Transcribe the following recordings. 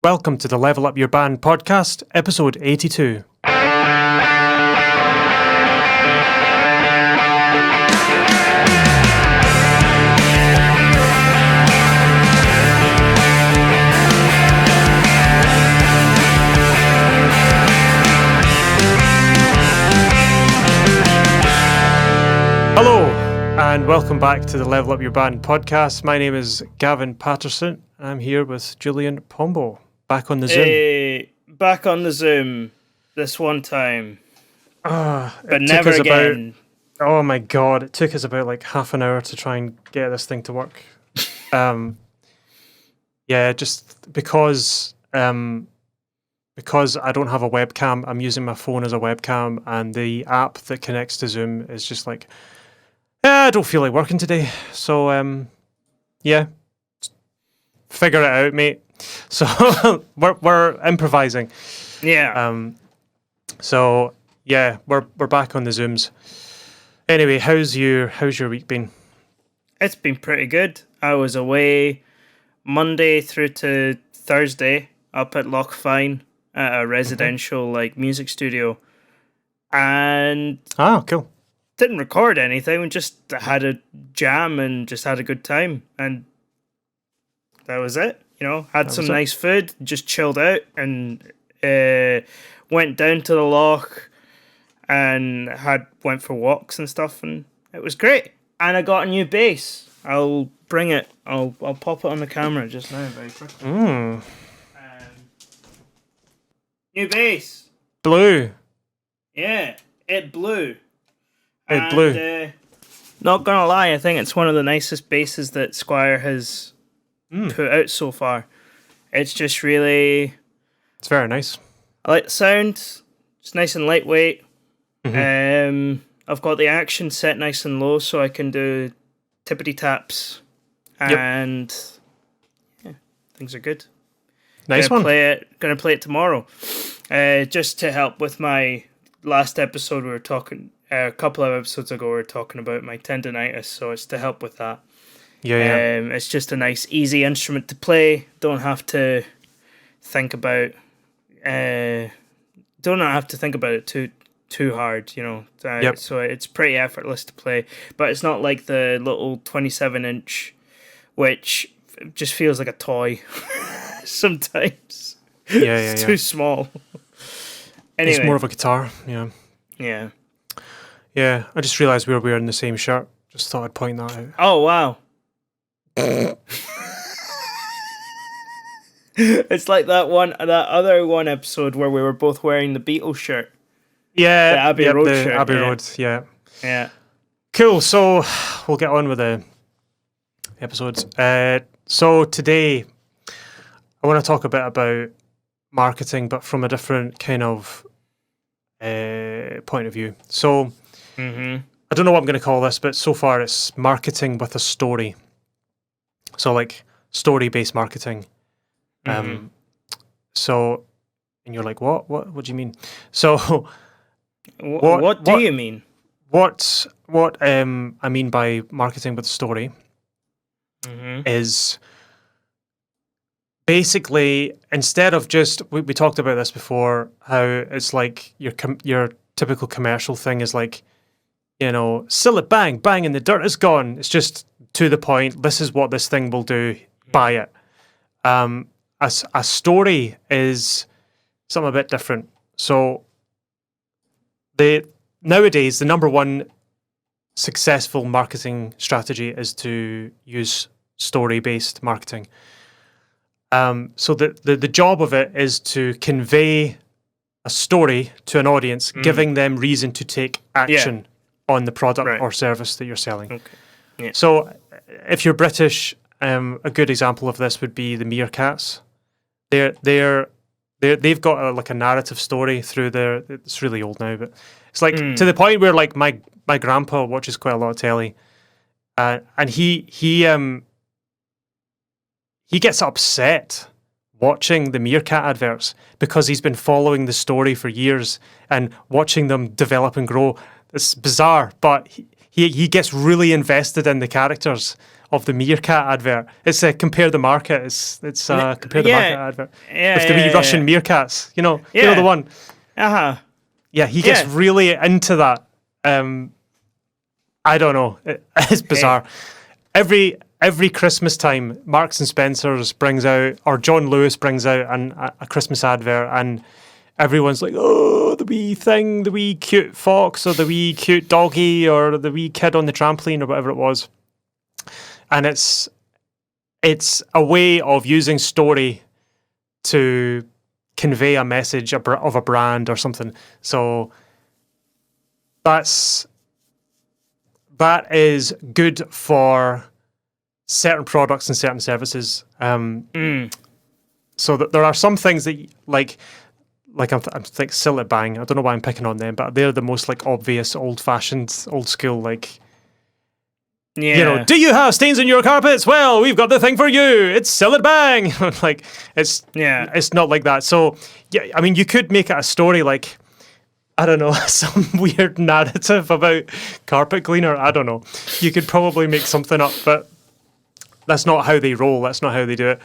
Welcome to the Level Up Your Band podcast, episode 82. Hello, and welcome back to the Level Up Your Band podcast. My name is Gavin Patterson. I'm here with Julian Pombo. Back on the Zoom. Hey, back on the Zoom this one time. But never again. Oh my god, it took us about like half an hour to try and get this thing to work. Just because I don't have a webcam, I'm using my phone as a webcam, and the app that connects to Zoom is just like, I don't feel like working today. So figure it out, mate. So we're improvising. Yeah. We're back on the Zooms. Anyway, how's your week been? It's been pretty good. I was away Monday through to Thursday up at Lochfine at a residential music studio. And cool. Didn't record anything. We just had a jam and just had a good time. And that was it. Had some nice food, just chilled out, and went down to the loch and went for walks and stuff, and it was great. And I got a new bass. I'll bring it. I'll pop it on the camera just now very quickly. New bass. Blue. Yeah, it blew. It blew. Not gonna lie, I think it's one of the nicest basses that Squire has put out so far. It's just really... It's very nice. I like the sound. It's nice and lightweight. Mm-hmm. I've got the action set nice and low so I can do tippity taps. And things are good. Nice Gonna one. Gonna play it tomorrow. Just to help with my last episode, we were talking... a couple of episodes ago, we were talking about my tendonitis, so it's to help with that. Yeah. It's just a nice, easy instrument to play. Don't have to think about. Don't have to think about it too hard, So it's pretty effortless to play, but it's not like the little 27-inch, which just feels like a toy sometimes. It's too small. Anyway, it's more of a guitar. Yeah. Yeah. Yeah. I just realised we were wearing the same shirt. Just thought I'd point that out. Oh wow. It's like that other one episode where we were both wearing the Beatles shirt. Yeah, the Abbey Road shirt. Abbey Road, yeah. Yeah. Cool, so we'll get on with the episodes. So today, I want to talk a bit about marketing, but from a different kind of point of view. So, I don't know what I'm going to call this, but so far it's marketing with a story. So like story-based marketing. So, and you're like, what do you mean? So, what do you mean? What I mean by marketing with a story is basically, instead of just, we talked about this before, how it's like your typical commercial thing is like, sell it, bang, and the dirt is gone. It's just to the point. This is what this thing will do. Buy it. A story is something a bit different. So nowadays, the number one successful marketing strategy is to use story-based marketing. So the job of it is to convey a story to an audience, giving them reason to take action on the product or service that you're selling. Okay. Yeah. So if you're British, a good example of this would be the Meerkats. They've got a narrative story through their. It's really old now, but it's like to the point where like my grandpa watches quite a lot of telly, and he gets upset watching the Meerkat adverts because he's been following the story for years and watching them develop and grow. It's bizarre, but he gets really invested in the characters of the meerkat advert. It's Compare the Market. It's Compare the Market advert with the wee Russian meerkats. You know the one. Yeah, he gets really into that. I don't know. It's bizarre. Every Christmas time, Marks and Spencer's brings out, or John Lewis brings out a Christmas advert, and everyone's like, oh, the wee thing, the wee cute fox, or the wee cute doggy, or the wee kid on the trampoline, or whatever it was. And it's a way of using story to convey a message of a brand or something. So that is good for certain products and certain services. So that there are some things that like I'm like Silly Bang. I don't know why I'm picking on them, but they're the most like obvious, old-fashioned, old school like. Yeah. You know, do you have stains on your carpets? Well, we've got the thing for you. It's Silly Bang. Like it's not like that. So yeah, I mean, you could make it a story like, I don't know, some weird narrative about carpet cleaner. I don't know. You could probably make something up, but that's not how they roll. That's not how they do it.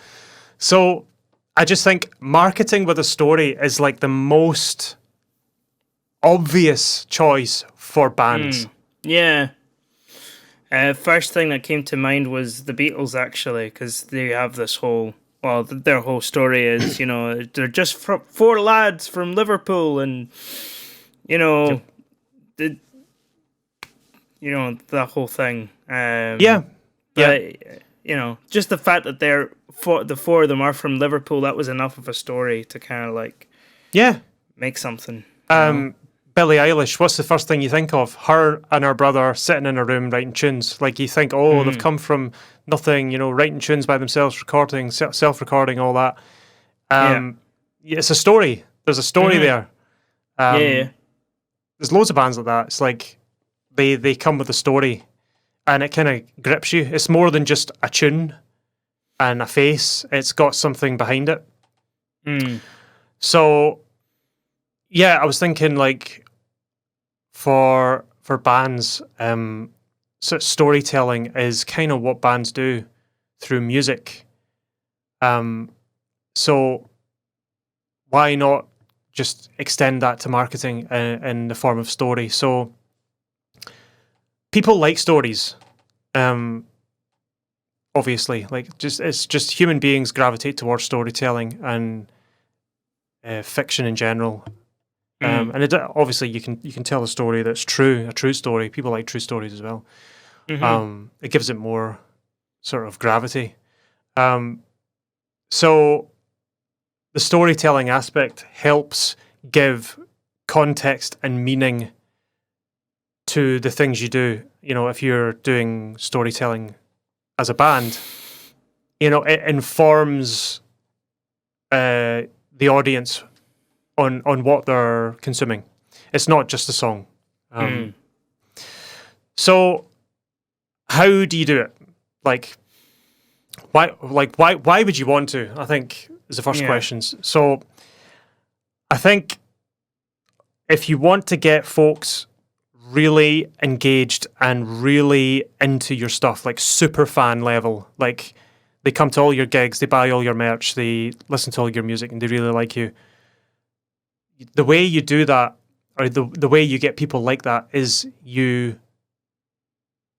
So I just think marketing with a story is like the most obvious choice for bands. Yeah. First thing that came to mind was the Beatles, actually, because they have this whole, well, their whole story is, you know, they're just four lads from Liverpool, and, you know, that whole thing. But, you know, just the fact that the four of them are from Liverpool, that was enough of a story to kind of like, make something. Billie Eilish, what's the first thing you think of? Her and her brother sitting in a room writing tunes. Like you think, they've come from nothing, you know, writing tunes by themselves, recording, self-recording, all that. It's a story. There's a story there. There's loads of bands like that. It's like they come with a story, and it kind of grips you. It's more than just a tune and a face. It's got something behind it. So, yeah, I was thinking like for bands, so storytelling is kind of what bands do through music. So why not just extend that to marketing in the form of story? So people like stories. Obviously, like it's just human beings gravitate towards storytelling and fiction in general. And obviously you can tell a story that's true, a true story. People like true stories as well. It gives it more sort of gravity. So the storytelling aspect helps give context and meaning to the things you do. You know, if you're doing storytelling as a band, you know, it informs the audience on what they're consuming. It's not just a song. So how do you do it? Why would you want to? I think is the first question. So I think if you want to get folks really engaged and really into your stuff, like super fan level, like they come to all your gigs, they buy all your merch, they listen to all your music, and they really like you. The way you do that, or the way you get people like that, is you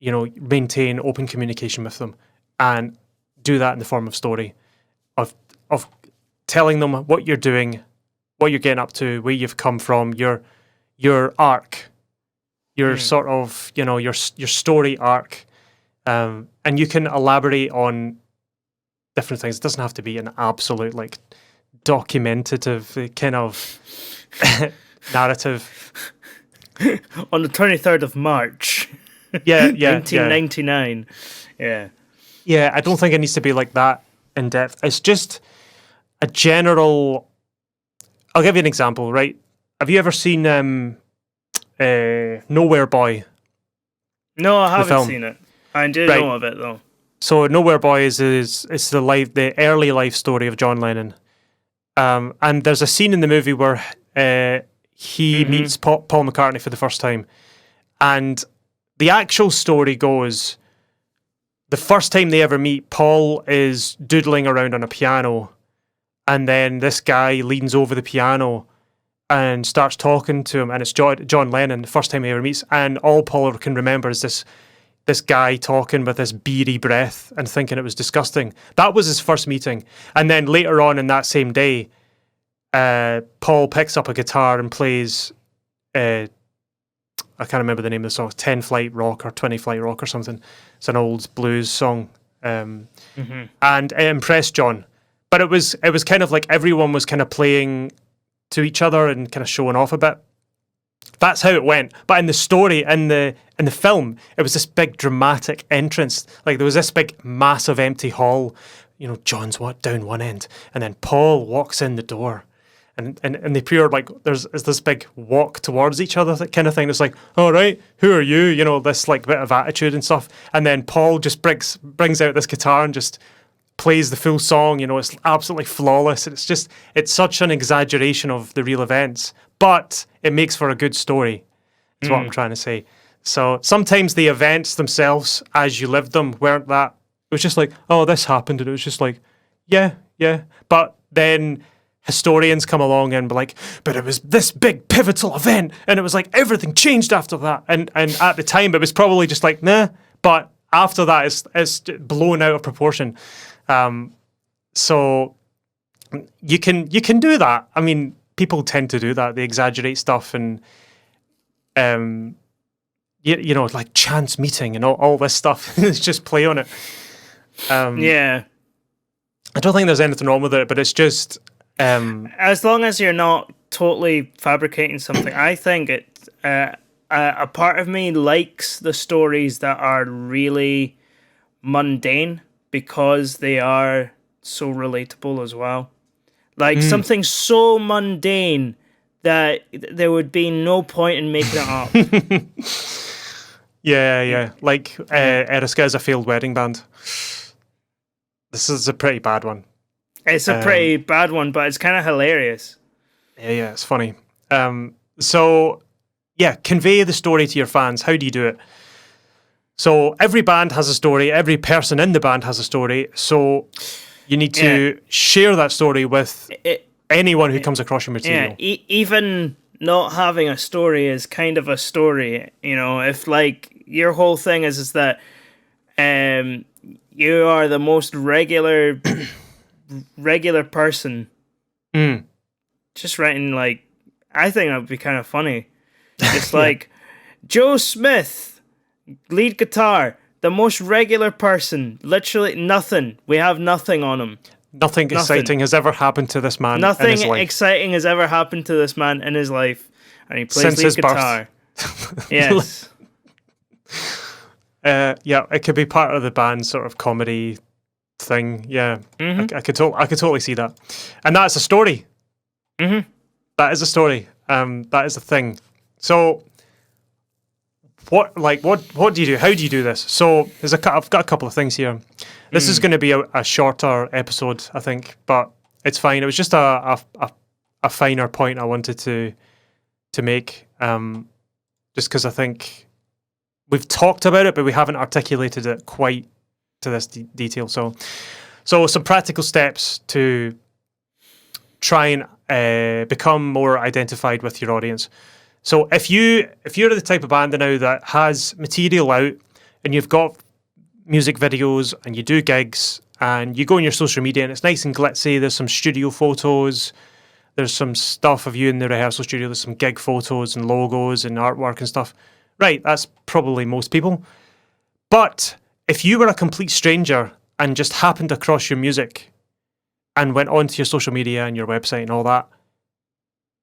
maintain open communication with them, and do that in the form of story, of telling them what you're doing, what you're getting up to, where you've come from, your arc, your sort of your story arc, and you can elaborate on different things. It doesn't have to be an absolute like documentative kind of narrative. On the 23rd of March. 1999. Yeah, I don't think it needs to be like that in depth. It's just a general. I'll give you an example, right? Have you ever seen Nowhere Boy? No, I haven't seen it. I do know of it though. So Nowhere Boy is the early life story of John Lennon. And there's a scene in the movie where he meets Paul McCartney for the first time, and the actual story goes, the first time they ever meet, Paul is doodling around on a piano, and then this guy leans over the piano and starts talking to him, and it's John Lennon, the first time he ever meets, and all Paul can remember is this guy talking with this beery breath and thinking it was disgusting. That was his first meeting. And then later on in that same day, Paul picks up a guitar and plays, I can't remember the name of the song, 10 Flight Rock or 20 Flight Rock or something. It's an old blues song. And it impressed John. But it was kind of like everyone was kind of playing to each other and kind of showing off a bit. That's how it went. But in the story, in the film, it was this big dramatic entrance. Like there was this big massive empty hall. You know, John's down one end, and then Paul walks in the door, and they appear like there's this big walk towards each other, that kind of thing. It's like, all right, who are you? You know, this like bit of attitude and stuff. And then Paul just brings out this guitar and just plays the full song. You know, it's absolutely flawless. It's such an exaggeration of the real events, but it makes for a good story. That's what I'm trying to say. So sometimes the events themselves, as you lived them, weren't that. It was just like, oh, this happened, and it was just like, yeah. But then historians come along and be like, but it was this big pivotal event, and it was like everything changed after that. And at the time, it was probably just like, nah. But after that, it's blown out of proportion. So you can do that. I mean, people tend to do that. They exaggerate stuff, and you know, like chance meeting and all this stuff. It's just play on it. Yeah. I don't think there's anything wrong with it, but it's just as long as you're not totally fabricating something. I think a part of me likes the stories that are really mundane because they are so relatable as well. Like something so mundane that there would be no point in making it up. Yeah. Like Eriska is a failed wedding band. This is a pretty bad one. It's a pretty bad one, but it's kind of hilarious. Yeah, it's funny. So, yeah, convey the story to your fans. How do you do it? So every band has a story. Every person in the band has a story. So you need to share that story with anyone who comes across your material. Yeah, even not having a story is kind of a story. You know, if like your whole thing is that you are the most regular person. Just writing like, I think that would be kind of funny. It's like Joe Smith, lead guitar, the most regular person. Literally nothing. We have nothing on him. Nothing exciting has ever happened to this man. Nothing in his life. exciting has ever happened to this man in his life, and he plays lead guitar. Yes. Yeah, it could be part of the band's sort of comedy thing. Yeah, I could totally see that, and that's a story. That is a story. That is a thing. So, what do you do? How do you do this? So, I've got a couple of things here. This is going to be a shorter episode, I think, but it's fine. It was just a finer point I wanted to make, just because I think we've talked about it, but we haven't articulated it quite to this detail. So some practical steps to try and become more identified with your audience. So if you're the type of band now that has material out and you've got music videos and you do gigs and you go on your social media and it's nice and glitzy, there's some studio photos, there's some stuff of you in the rehearsal studio, there's some gig photos and logos and artwork and stuff. Right, that's probably most people. But if you were a complete stranger and just happened across your music and went onto your social media and your website and all that,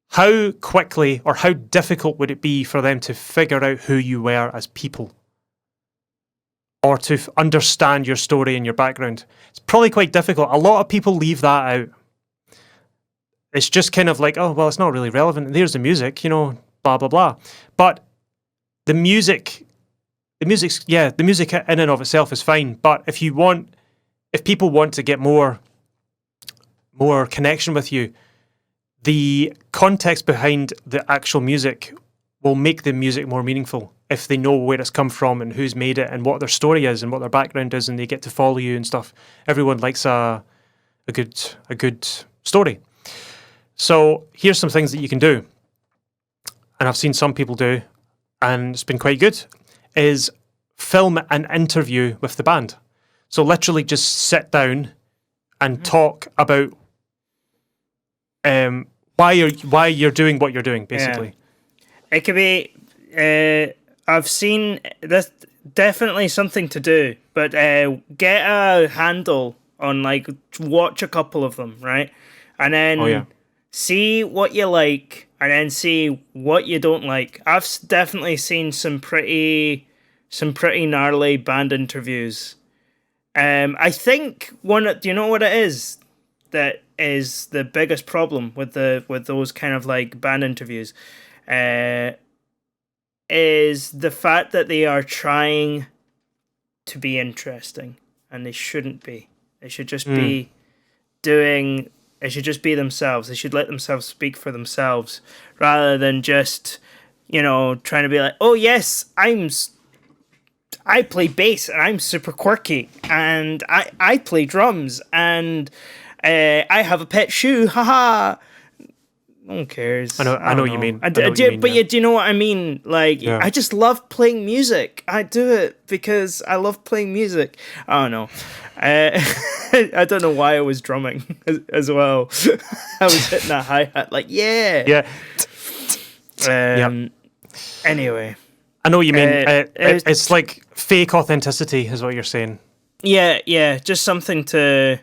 how quickly or how difficult would it be for them to figure out who you were as people? Or to understand your story and your background? It's probably quite difficult. A lot of people leave that out. It's just kind of like, oh, well, it's not really relevant. There's the music, blah, blah, blah. But the music in and of itself is fine. But if people want to get more connection with you, the context behind the actual music will make the music more meaningful if they know where it's come from and who's made it and what their story is and what their background is, and they get to follow you and stuff. Everyone likes a good story. So here's some things that you can do, and I've seen some people do, and it's been quite good, is film an interview with the band. So literally just sit down and talk about why you're doing what you're doing, basically. Yeah. It could be, I've seen, that's definitely something to do, but get a handle on, like, watch a couple of them, right? And then see what you like, and then see what you don't like. I've definitely seen some pretty gnarly band interviews. I think do you know what it is that is the biggest problem with those kind of like band interviews? Is the fact that they are trying to be interesting, and they shouldn't be. They should just be doing. They should just be themselves. They should let themselves speak for themselves, rather than just, trying to be like, oh yes, I play bass and I'm super quirky, and I play drums, and I have a pet shoe. Haha. No one cares. I know what you mean. Do you know what I mean? Like, I just love playing music. I do it because I love playing music. I don't know. I don't know why I was drumming as well. I was hitting a hi-hat like, yeah. Anyway. I know what you mean. It's like fake authenticity is what you're saying. Yeah. Just something to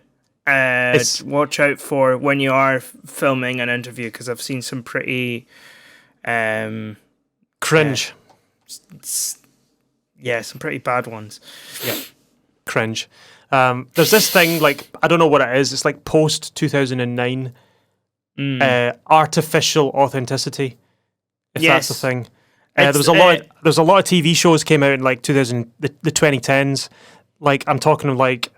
watch out for when you are filming an interview, because I've seen some pretty cringe. Some pretty bad ones. Yeah, cringe. There's this thing, like, I don't know what it is. It's like post 2009 artificial authenticity. If that's the thing. There was a lot of TV shows came out in like the 2010s. Like, I'm talking like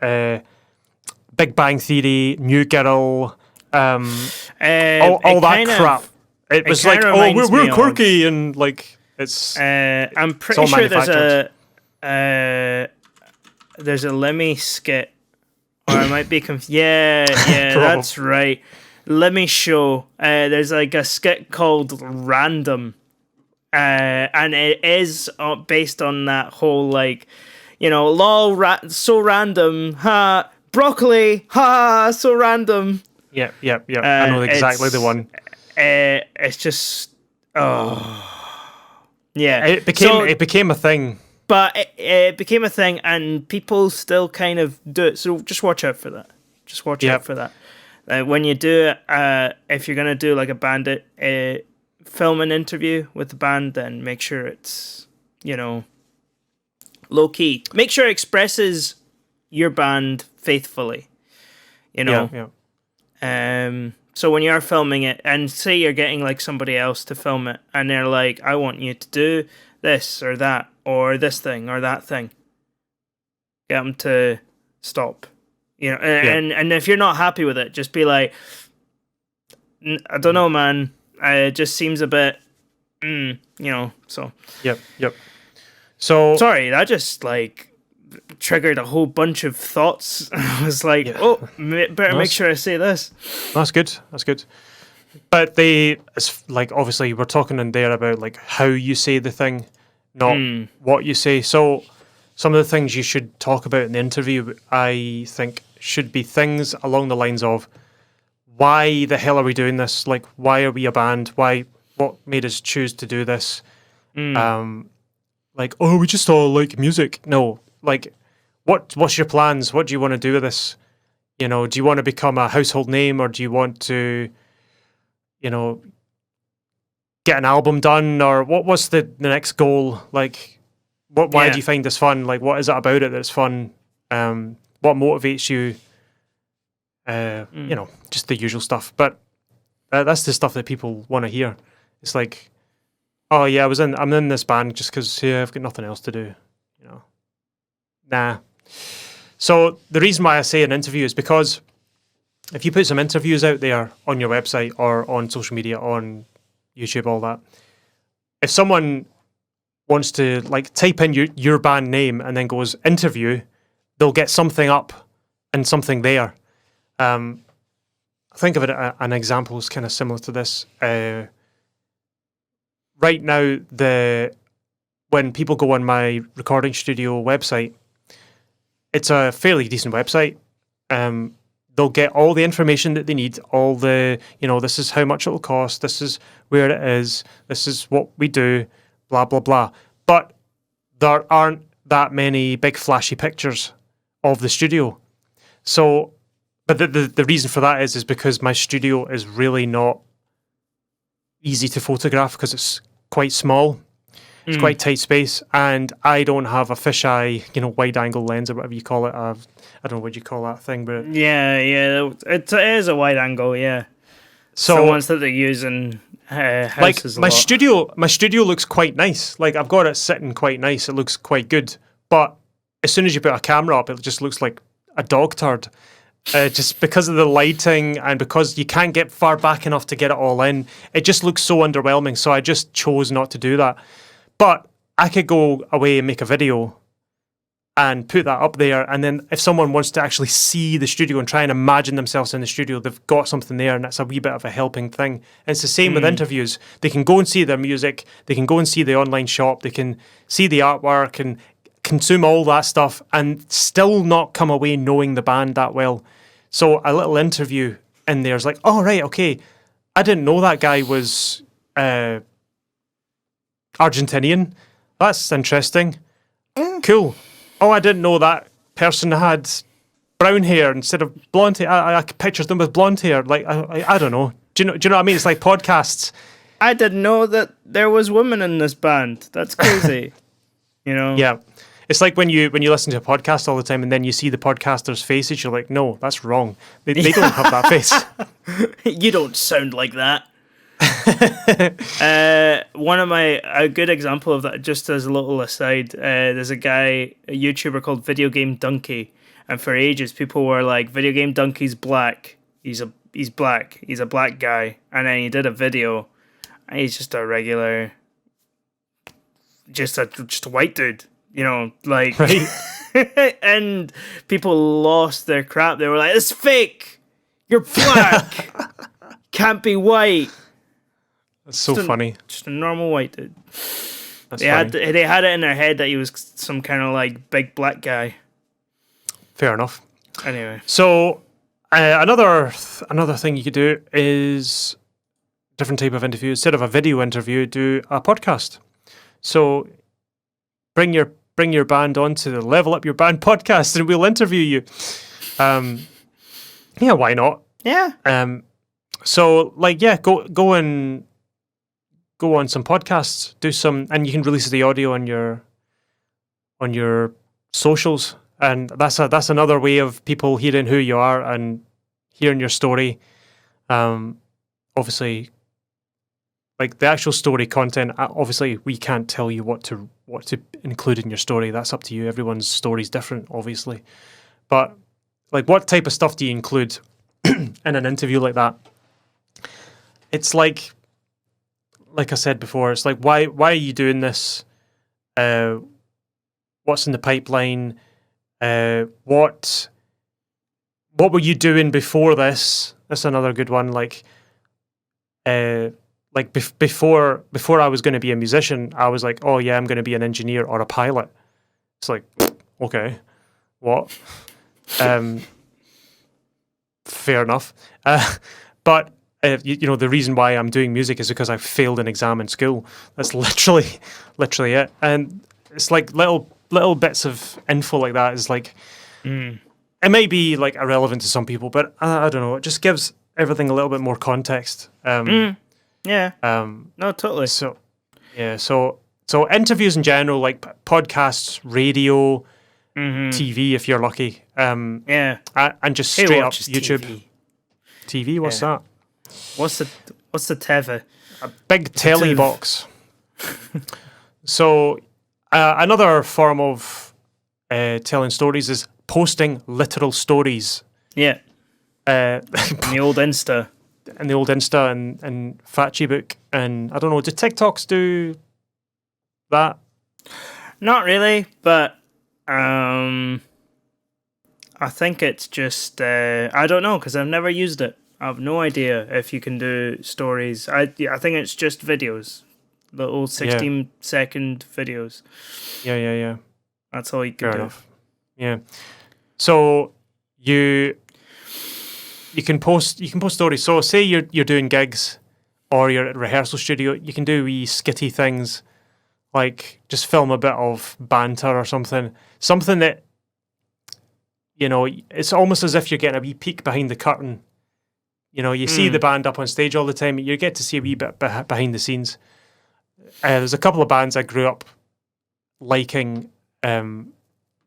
Big Bang Theory, New Girl, all that crap. It was like, oh, we're quirky, and like it's. I'm pretty sure there's a Lemmy skit, or I might be confused. Yeah, that's right. Lemmy show. There's like a skit called Random, and it is based on that whole like, lol, so random, ha. Broccoli, so random. Yeah. I know exactly the one. It's just, yeah. It became a thing. But it became a thing, and people still kind of do it. So just watch out for that. Just watch out for that. When you do it, if you're gonna do like a band, film an interview with the band, then make sure it's low key. Make sure it expresses your band faithfully, so when you are filming it, and say you're getting like somebody else to film it, and they're like, I want you to do this or that or this thing or that thing, get them to stop, and if you're not happy with it, just be like, I don't know, man, it just seems a bit so yep so sorry, that just like triggered a whole bunch of thoughts. I was like, better make sure I say this. That's good. But it's like, obviously we're talking in there about like how you say the thing, not what you say. So some of the things you should talk about in the interview, I think, should be things along the lines of, why the hell are we doing this? Like, why are we a band? What made us choose to do this? Like, oh, we just all like music. No. Like, what's your plans? What do you want to do with this? Do you want to become a household name, or do you want to, get an album done, or what's the next goal? Like, why do you find this fun? Like, what is it about it that's fun? What motivates you? Just the usual stuff. But that's the stuff that people want to hear. It's like, oh yeah, I'm in this band just because I've got nothing else to do. Nah. So the reason why I say an interview is because if you put some interviews out there on your website or on social media, on YouTube, all that, if someone wants to like type in your band name and then goes interview, they'll get something up and something there. I think of it, an example is kind of similar to this. Right now, when people go on my recording studio website, it's a fairly decent website. They'll get all the information that they need, all the, this is how much it'll cost, this is where it is, this is what we do, blah, blah, blah. But there aren't that many big flashy pictures of the studio. So, but the reason for that is because my studio is really not easy to photograph because it's quite small. It's quite tight space, and I don't have a fisheye, wide angle lens or whatever you call it. I don't know what you call that thing, but yeah, it is a wide angle, yeah. So the ones that they use in houses like my studio looks quite nice. Like I've got it sitting quite nice. It looks quite good, but as soon as you put a camera up, it just looks like a dog turd. Just because of the lighting and because you can't get far back enough to get it all in, it just looks so underwhelming. So I just chose not to do that. But I could go away and make a video and put that up there. And then if someone wants to actually see the studio and try and imagine themselves in the studio, they've got something there, and that's a wee bit of a helping thing. And it's the same with interviews. They can go and see their music. They can go and see the online shop. They can see the artwork and consume all that stuff and still not come away knowing the band that well. So a little interview in there is like, oh, right, okay. I didn't know that guy was Argentinian. That's interesting. Cool. Oh, I didn't know that person had brown hair instead of blonde hair. I pictured them with blonde hair. Like I don't know. Do you know what I mean? It's like podcasts. I didn't know that there was women in this band. That's crazy. Yeah. It's like when you listen to a podcast all the time and then you see the podcaster's faces, you're like, no, that's wrong. They don't have that face. You don't sound like that. A good example of that, just as a little aside, there's a YouTuber called Video Game Donkey, and for ages people were like, Video Game Donkey's black. He's black. He's a black guy. And then he did a video, and he's just a regular, just a white dude. Right. And people lost their crap. They were like, "It's fake. You're black. Can't be white." That's so funny. Just a normal white dude. That's they had it in their head that he was some kind of like big black guy. Fair enough. Anyway, so another thing you could do is different type of interview. Instead of a video interview, do a podcast. So bring your band on to the Level Up Your Band podcast, and we'll interview you. Yeah, why not? Yeah. So go on some podcasts, do some, and you can release the audio on your socials, and that's another way of people hearing who you are and hearing your story. Obviously, like the actual story content, obviously we can't tell you what to include in your story. That's up to you. Everyone's story is different, obviously. But like, what type of stuff do you include in an interview like that? It's like I said before, it's like, why are you doing this? What's in the pipeline? What were you doing before this? That's another good one. Before I was going to be a musician, I was like, oh yeah, I'm going to be an engineer or a pilot. It's like, okay, what? Fair enough. But the reason why I'm doing music is because I failed an exam in school. That's literally it. And it's like little bits of info like that is like, it may be like irrelevant to some people, but I don't know. It just gives everything a little bit more context. Yeah. No, totally. So, yeah. So interviews in general, like podcasts, radio, TV, if you're lucky. Yeah. And just straight up YouTube. TV? What's that? What's the TV? A big telly box. So another form of telling stories is posting literal stories. Yeah. In the old Insta. And the old Insta and Fatchy Book, and I don't know, do TikToks do that? Not really, but I think it's just I don't know because I've never used it. I have no idea if you can do stories. I think it's just videos, little 16-second videos. Yeah. That's all you can Fair do. enough. Yeah. So you can post stories. So say you're doing gigs or you're at a rehearsal studio, you can do wee skitty things like just film a bit of banter or something. Something that, you know, it's almost as if you're getting a wee peek behind the curtain. You know, you see the band up on stage all the time. You get to see a wee bit behind the scenes. There's a couple of bands I grew up liking, and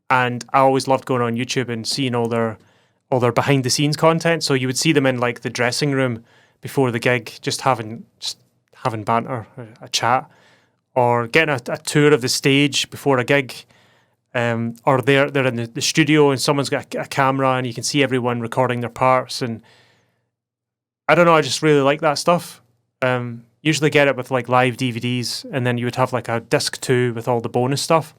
I always loved going on YouTube and seeing all their behind the scenes content. So you would see them in like the dressing room before the gig, just having banter, a chat, or getting a tour of the stage before a gig. Or they're in the studio and someone's got a camera and you can see everyone recording their parts. And I don't know, I just really like that stuff. Usually get it with like live DVDs, and then you would have like a disc 2 with all the bonus stuff.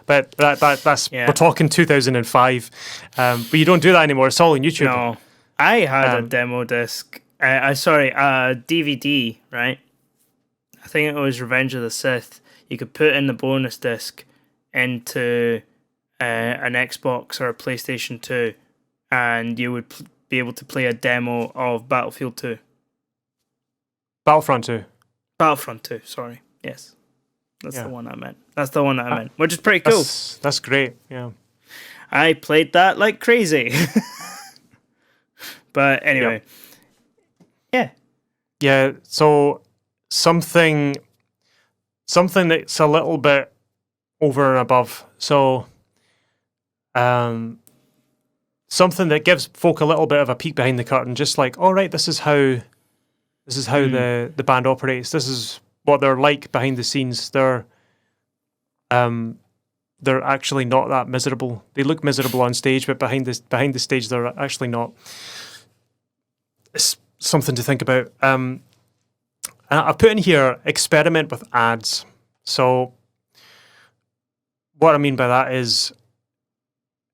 But that's we're talking 2005. But you don't do that anymore. It's all on YouTube. No, I had a demo disc. Sorry, a DVD, right? I think it was Revenge of the Sith. You could put in the bonus disc into an Xbox or a PlayStation 2, and you would be able to play a demo of Battlefield 2. Battlefront 2. Battlefront 2, sorry. Yes. That's the one I meant. That's the one that I meant, which is pretty cool. That's great, yeah. I played that like crazy. But anyway. Yeah. Yeah, so something that's a little bit over and above. So something that gives folk a little bit of a peek behind the curtain, just like, all right, this is how the band operates. This is what they're like behind the scenes. They're actually not that miserable. They look miserable on stage, but behind the stage, they're actually not. It's something to think about. And I've put in here, experiment with ads. So what I mean by that is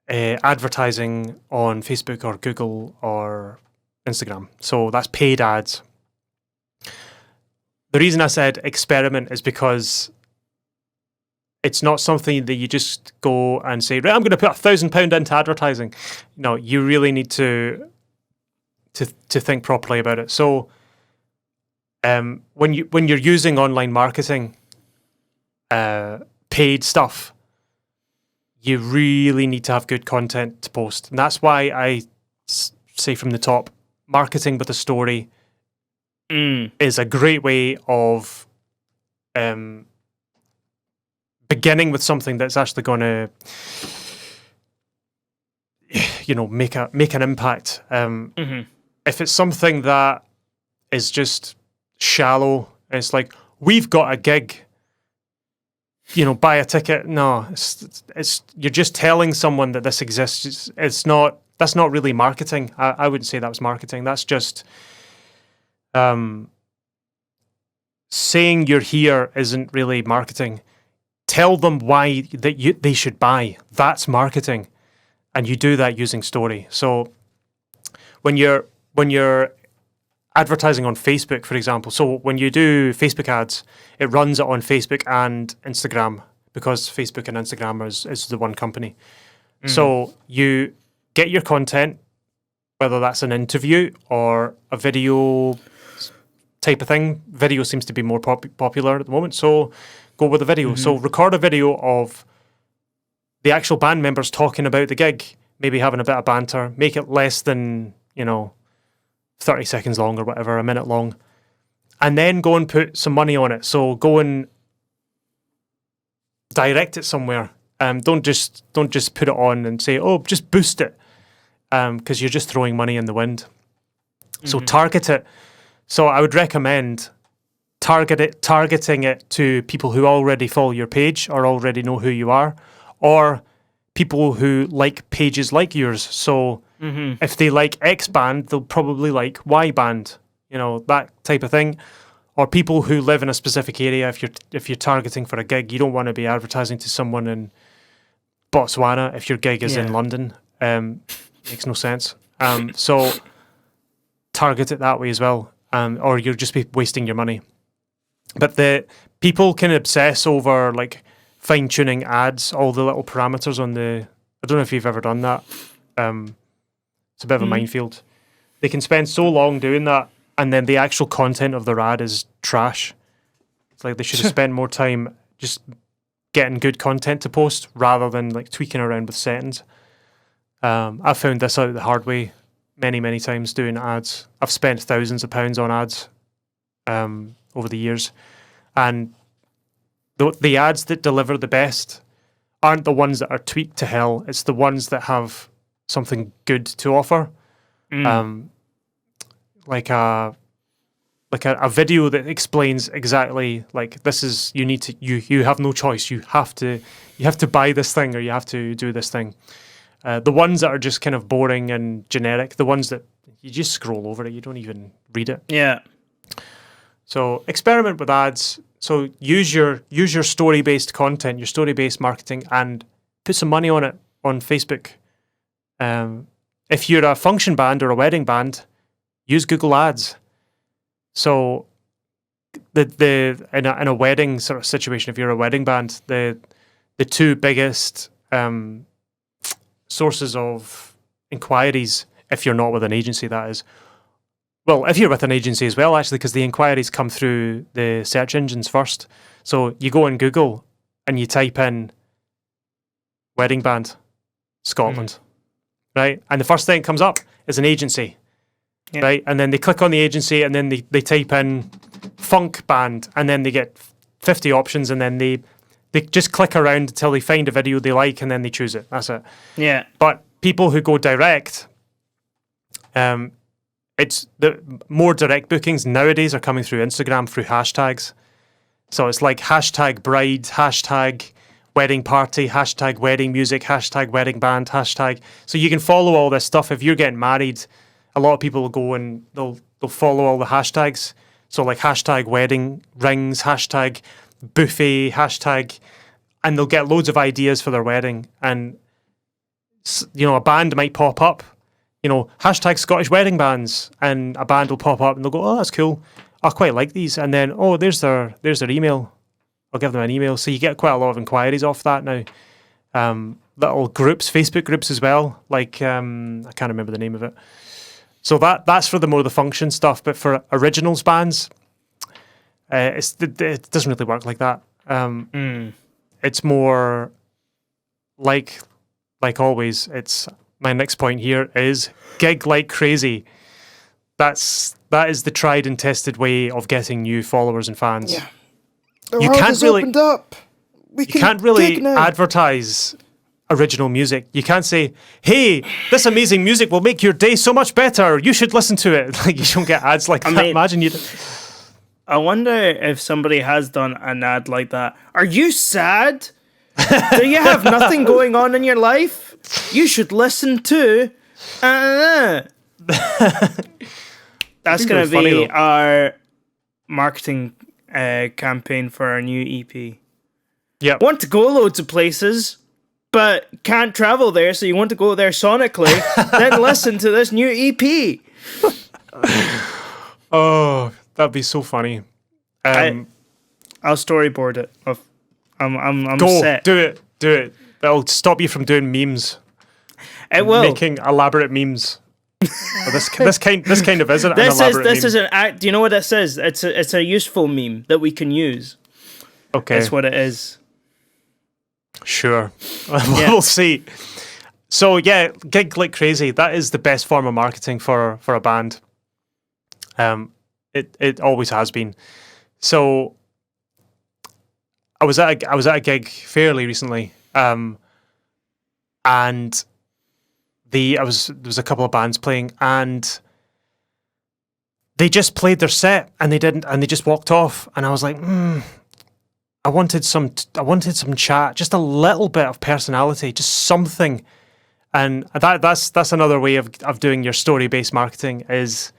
advertising on Facebook or Google or Instagram. So that's paid ads. The reason I said experiment is because it's not something that you just go and say, right, I'm going to put £1,000 into advertising. No, you really need to think properly about it. So when you're using online marketing, paid stuff, you really need to have good content to post. And that's why I say from the top, marketing with a story is a great way of beginning with something that's actually going to, make an impact. If it's something that is just shallow, it's like, we've got a gig, buy a ticket. No, it's you're just telling someone that this exists. That's not really marketing. I wouldn't say that was marketing. That's just saying you're here isn't really marketing. Tell them why they should buy. That's marketing, and you do that using story. So when you're advertising on Facebook, for example, so when you do Facebook ads, it runs it on Facebook and Instagram because Facebook and Instagram is the one company. So you get your content, whether that's an interview or a video type of thing. Video seems to be more popular at the moment, so go with a video. So record a video of the actual band members talking about the gig, maybe having a bit of banter, make it less than, 30 seconds long or whatever, a minute long, and then go and put some money on it. So go and direct it somewhere. Don't just put it on and say, oh, just boost it, because you're just throwing money in the wind. So target it. So I would recommend targeting it to people who already follow your page or already know who you are, or people who like pages like yours. So if they like X band, they'll probably like Y band, that type of thing. or people who live in a specific area. If you're targeting for a gig, you don't want to be advertising to someone in Botswana if your gig is in London. Makes no sense. So target it that way as well, or you'll just be wasting your money. But the people can obsess over like fine tuning ads, all the little parameters on the. I don't know if you've ever done that. It's a bit of a minefield. They can spend so long doing that, and then the actual content of their ad is trash. It's like they should have spent more time just getting good content to post rather than like tweaking around with settings. I've found this out the hard way many times doing ads. I've spent thousands of pounds on ads over the years, and the ads that deliver the best aren't the ones that are tweaked to hell. It's the ones that have something good to offer. Like a video that explains exactly like this is you have no choice. You have to buy this thing or you have to do this thing. The ones that are just kind of boring and generic, the ones that you just scroll over it, you don't even read it. Yeah. So experiment with ads. So use your story-based content, your story-based marketing, and put some money on it on Facebook. If you're a function band or a wedding band, use Google Ads. So in a wedding sort of situation, if you're a wedding band, the two biggest sources of inquiries, if you're not with an agency, that is. Well, if you're with an agency as well, actually, because the inquiries come through the search engines first. So you go on Google and you type in wedding band, Scotland, right? And the first thing that comes up is an agency, right? And then they click on the agency and then they type in funk band and then they get 50 options and then they just click around until they find a video they like and then they choose it. That's it. Yeah. But people who go direct, it's the more direct bookings nowadays are coming through Instagram through hashtags. So it's like hashtag bride, hashtag wedding party, hashtag wedding music, hashtag wedding band, hashtag. So you can follow all this stuff. If you're getting married, a lot of people will go and they'll follow all the hashtags. So like hashtag wedding rings, hashtag buffet, hashtag, and they'll get loads of ideas for their wedding. And a band might pop up. Hashtag Scottish wedding bands, and a band will pop up and they'll go, oh, that's cool. I quite like these. And then, oh, there's their email. I'll give them an email. So you get quite a lot of inquiries off that now. Little groups, Facebook groups as well. Like, I can't remember the name of it. So that's for the function stuff. But for originals bands, it doesn't really work like that. It's more like always, it's... My next point here is gig like crazy. That is the tried and tested way of getting new followers and fans. Yeah. The world has opened up. You can't really advertise original music. You can't say, hey, this amazing music will make your day so much better. You should listen to it. Like, you don't get ads like that. Imagine you... I wonder if somebody has done an ad like that. Are you sad? Do you have nothing going on in your life? You should listen to... That's going to be our marketing campaign for our new EP. Yeah. Want to go loads of places, but can't travel there, so you want to go there sonically, then listen to this new EP. Oh, that'd be so funny. I'll storyboard it. I'm go, set. Do it. That'll stop you from doing memes. It will. Making elaborate memes. This kind of isn't an elaborate meme. This is an act. Do you know what this is? It's a useful meme that we can use. Okay. That's what it is. Sure. We'll see. So yeah, gig like crazy. That is the best form of marketing for a band. It always has been. So I was at a gig fairly recently, and there was a couple of bands playing, and they just played their set and they just walked off, and I was like, I wanted some chat, just a little bit of personality, just something, and that's another way of doing your story based marketing is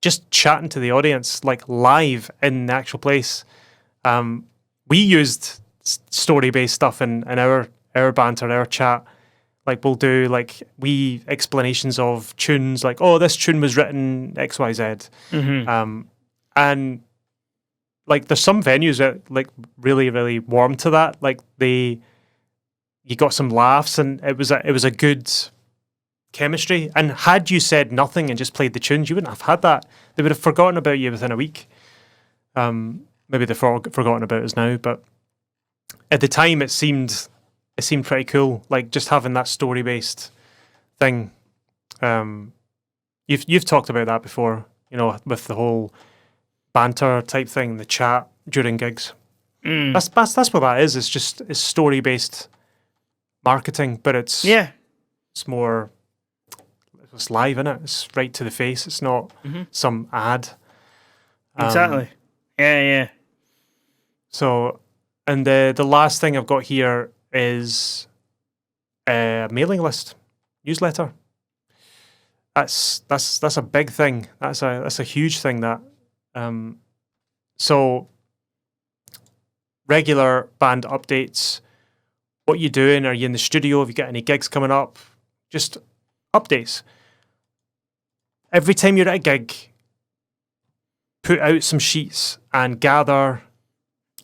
just chatting to the audience, like live in the actual place. We used story-based stuff in our banter, our chat. Like we'll do like wee explanations of tunes, like, oh, this tune was written XYZ. And like there's some venues that like really, really warm to that. Like you got some laughs, and it was a good chemistry. And had you said nothing and just played the tunes, you wouldn't have had that. They would have forgotten about you within a week. Maybe they've forgotten about us now, but at the time it seemed pretty cool. Like just having that story based thing. You've talked about that before, you know, with the whole banter type thing, the chat during gigs. That's what that is. It's story based marketing, but it's more. It's live, innit? It's right to the face. It's not some ad. Exactly. Yeah. So, and the last thing I've got here is a mailing list, newsletter. That's a big thing. That's a huge thing. That so regular band updates. What you doing? Are you in the studio? Have you got any gigs coming up? Just updates. Every time you're at a gig, put out some sheets and gather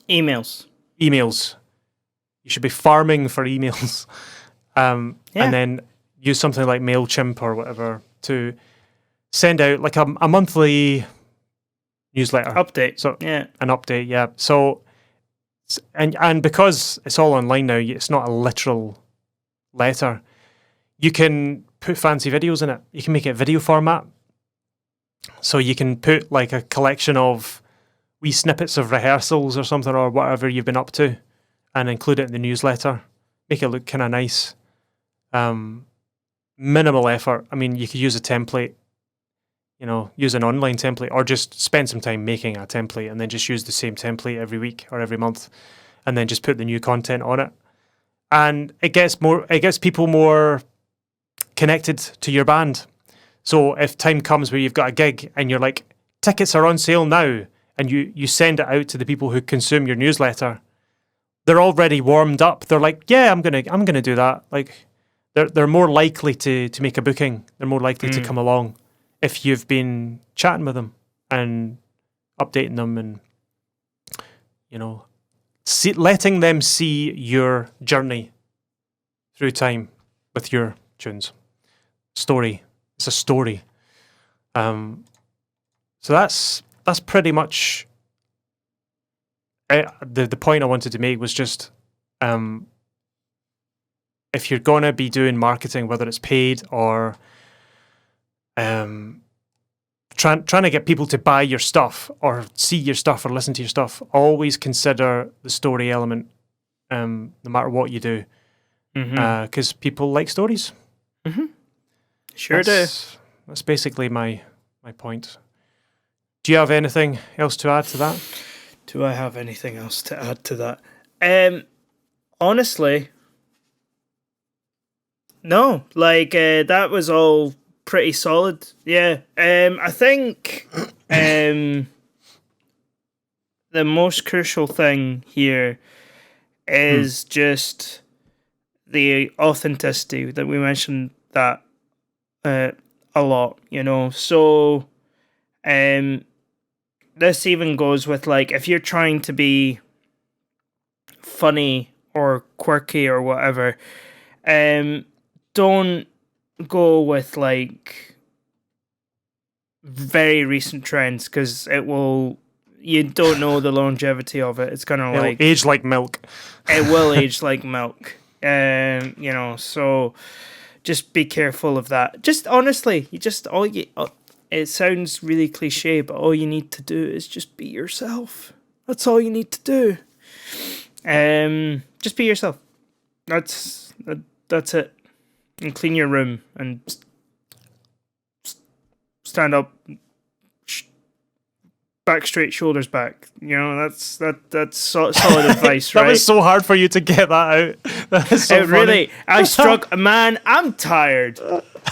emails. You should be farming for emails. And then use something like MailChimp or whatever to send out like a monthly newsletter. Update. So an update, yeah. So and because it's all online now, it's not a literal letter. You can put fancy videos in it. You can make it video format. So you can put like a collection of wee snippets of rehearsals or something or whatever you've been up to and include it in the newsletter. Make it look kind of nice. Minimal effort. I mean, you could use a template, you know, use an online template or just spend some time making a template and then just use the same template every week or every month and then just put the new content on it. And it gets people more connected to your band. So if time comes where you've got a gig and you're like, tickets are on sale now, and you send it out to the people who consume your newsletter, they're already warmed up. They're like, yeah, I'm gonna do that. Like they're more likely to make a booking. They're more likely to come along if you've been chatting with them and updating them and, you know, letting them see your journey through time with your tunes. Story. It's a story. So that's pretty much the point I wanted to make was just if you're going to be doing marketing, whether it's paid or trying to get people to buy your stuff or see your stuff or listen to your stuff, always consider the story element, no matter what you do, because people like stories. Sure do. That's basically my point. Do you have anything else to add to that? Do I have anything else to add to that? Honestly, no. Like that was all pretty solid. Yeah. I think the most crucial thing here is just the authenticity that we mentioned that a lot, you know. So this even goes with like if you're trying to be funny or quirky or whatever, don't go with like very recent trends because you don't know the longevity of it. It's gonna It'll age like milk. It will age like milk. You know, so just be careful of that. Just honestly, it sounds really cliche, but all you need to do is just be yourself. That's all you need to do. Just be yourself. That's it. And clean your room and stand up, back straight, shoulders back. You know, that's solid advice, right? That was so hard for you to get that out. That is so funny. Really, I struck. Man, I'm tired.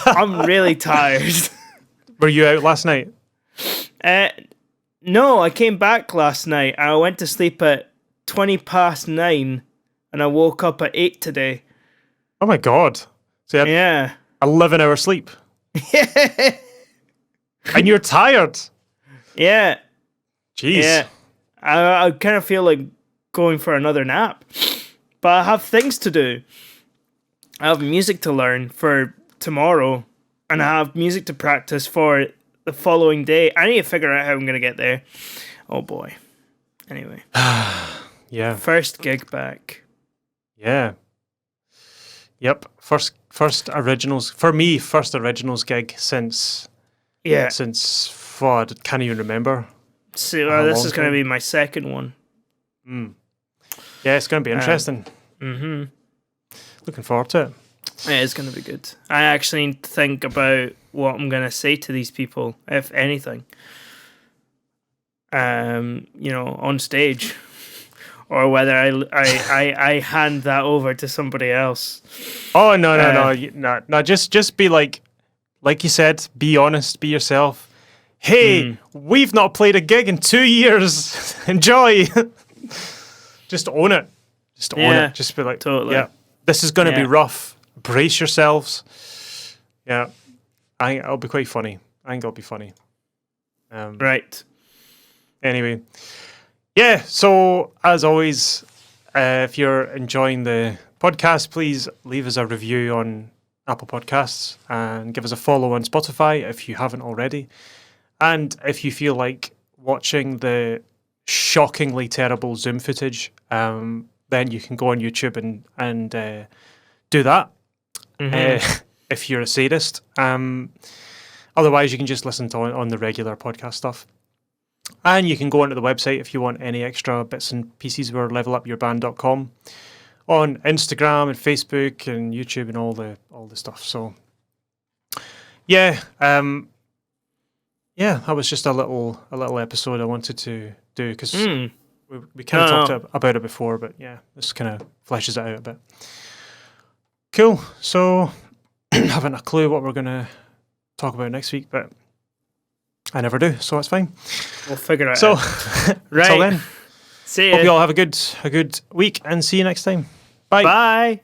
I'm really tired. Were you out last night? No, I came back last night. I went to sleep at 9:20, and I woke up at 8 today. Oh my god! So you had Yeah. 11-hour sleep, and you're tired. Yeah. Jeez. Yeah. I kind of feel like going for another nap, but I have things to do. I have music to learn for tomorrow, and I have music to practice for the following day. I need to figure out how I'm going to get there. Oh boy. Anyway. Yeah. First gig back. Yeah. Yep. First originals for me. First originals gig since what? Can't even remember. So this is going to be my second one. Yeah, it's going to be interesting. Looking forward to it. It is going to be good. I actually need to think about what I'm going to say to these people, if anything. On stage, or whether I hand that over to somebody else. Oh no! Just be like you said. Be honest. Be yourself. Hey, we've not played a gig in 2 years. Enjoy. Just own it. Just own it. Just be like, totally. Yeah, this is going to be rough. Brace yourselves. Yeah, I think it'll be quite funny. I think it'll be funny. Right. Anyway, yeah. So as always, if you're enjoying the podcast, please leave us a review on Apple Podcasts and give us a follow on Spotify if you haven't already. And if you feel like watching the shockingly terrible Zoom footage, then you can go on YouTube and do that. If you're a sadist. Otherwise, you can just listen to on the regular podcast stuff. And you can go onto the website if you want any extra bits and pieces. We're levelupyourband.com on Instagram and Facebook and YouTube and all the stuff. So yeah, that was just a little episode I wanted to do because we kind of talked about it before, but yeah, this kind of fleshes it out a bit. Cool. So haven't a clue what we're gonna talk about next week, but I never do, so it's fine. We'll figure it out. So right. Until then, See ya. hope you all have a good week and see you next time. Bye. Bye.